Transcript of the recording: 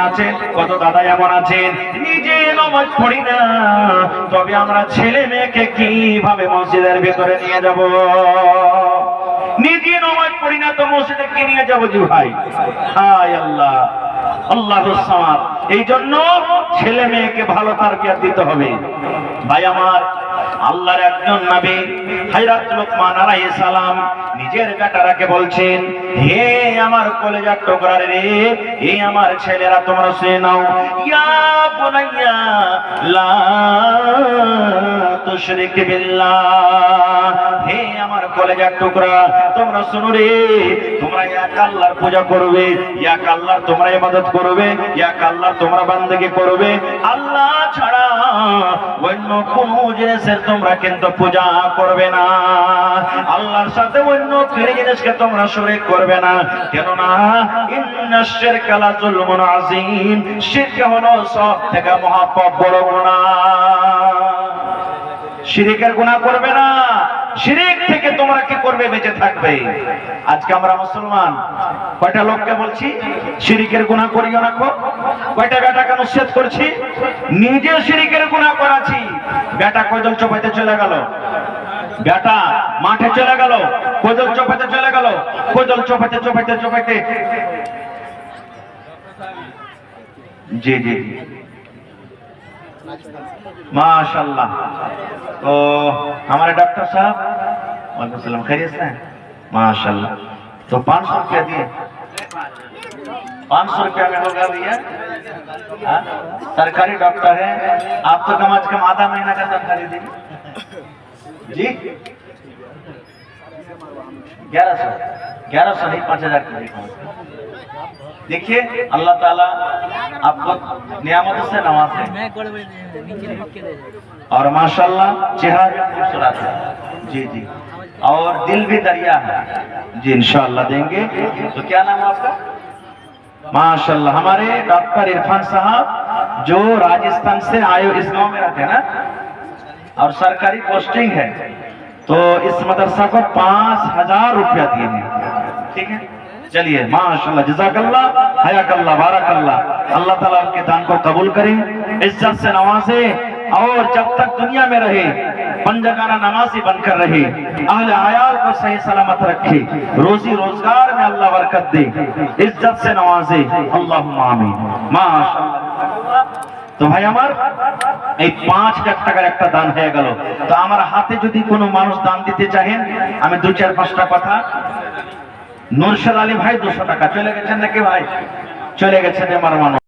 আছেন, কত দাদা এমন আছেন নিজে নামাজ পড়ি না, তবে আমরা ছেলে মেয়েকে কিভাবে মসজিদের ভেতরে নিয়ে যাব? নিজে নামাজ পড়ি না তো মসজিদে কি নিয়ে যাবো? জি ভাই, হায় আল্লাহ, আল্লাহুস সামাদ। এই জন্য ছেলে মেয়েকে ভালো তারবিয়ত দিতে হবে। ভাই আমার, আল্লাহর একজন নবী হযরত লুকমান আলাইহিস সালাম নিজের বেটারাকে বলছেন, হে আমার কলেজার টুকরা রে, হে আমার ছেলেরা, তোমরা শুনে নাও, ইয়া বুনাইয়া লা তুশরিক বিল্লাহ, হে আমার কলেজার টুকরা, তোমরা শুনো রে, তোমরা এক আল্লাহর পূজা করবে, এক আল্লাহর তোমরা ইবাদত করবে, এক আল্লাহর তোমরা বান্দেগি করবে, আল্লাহ ছাড়া অন্য কোন জিনিসের তোমরা কিন্তু পূজা করবে না, আল্লাহর সাথে অন্য কোনো জিনিসকে তোমরা শরীক করবে না। কেননা ইন্নাশ শিরকা লা যুলমুন আযীম, শিরক হলো সবথেকে মহাপাপ, বড় গুনাহ। শিরকের গুনাহ করবে না, শিরক থেকে তোমরা কি করবে? বেঁচে থাকবে। আজকে আমরা মুসলমান কয়টা লোককে বলছি শিরকের গুনাহ করিও না, কয়টা বেটাকে নসিহত করছি, নিজে শিরকের গুনাহ করাছি, বেটা কয়জন চোপাইতে চলে গেল, বেটা মাঠে চলে গেল, কয়জন চোপাইতে চলে গেল, কয়জন চোপাইতে চোপাইতে চোপাইতে, জি জি माशाल्लाह। तो हमारे डॉक्टर साहब, वालेकुम सलाम, खैरियत से हैं? माशाल्लाह। तो 500 रुपया दिए, 500 रुपया में होगा भैया? सरकारी डॉक्टर है, आप तो कम आज कम आधा महीना का तनख्वाह देंगे जी। 1100 नहीं, 5000 की। देखिए अल्लाह ताला आपको नियामतों से नवाजे और माशाल्लाह चेहरा खूबसूरत है, जी जी, और दिल भी दरिया है जी, इंशाअल्लाह देंगे। तो क्या नाम है आपका? माशाल्लाह। हमारे डॉक्टर इरफान साहब जो राजस्थान से आए, इस गांव में रहते हैं ना, और सरकारी पोस्टिंग है, तो इस मदरसा को 5000 रुपया दिए हैं, ठीक है। चलिए माशाल्लाह, जज़ाकल्लाह, हयाकल्लाह, बारकल्लाह, अल्लाह ताला आपके दान को कबूल करे, इज्जत से नवाजे, और जब तक दुनिया में रहे पंजगाना नमाजी बनकर रहे, अहले आयाल को सही सलामत रखे, रोजी रोजगार में अल्लाह बरकत दे, इज्जत से नवाजे, अल्लाहुम्मा आमीन। माशाल्लाह। तो ভাই আমার এই 5000 টাকার একটা দান হয়ে গেল। তো আমার হাতে যদি কোনো মানুষ দান দিতে চাহেন, আমি 2-4-5টা কথা। নরশাদ আলী ভাই 200 টাকা চলে গেছেন নাকি ভাই? চলে গেছেন আমার মানুষ।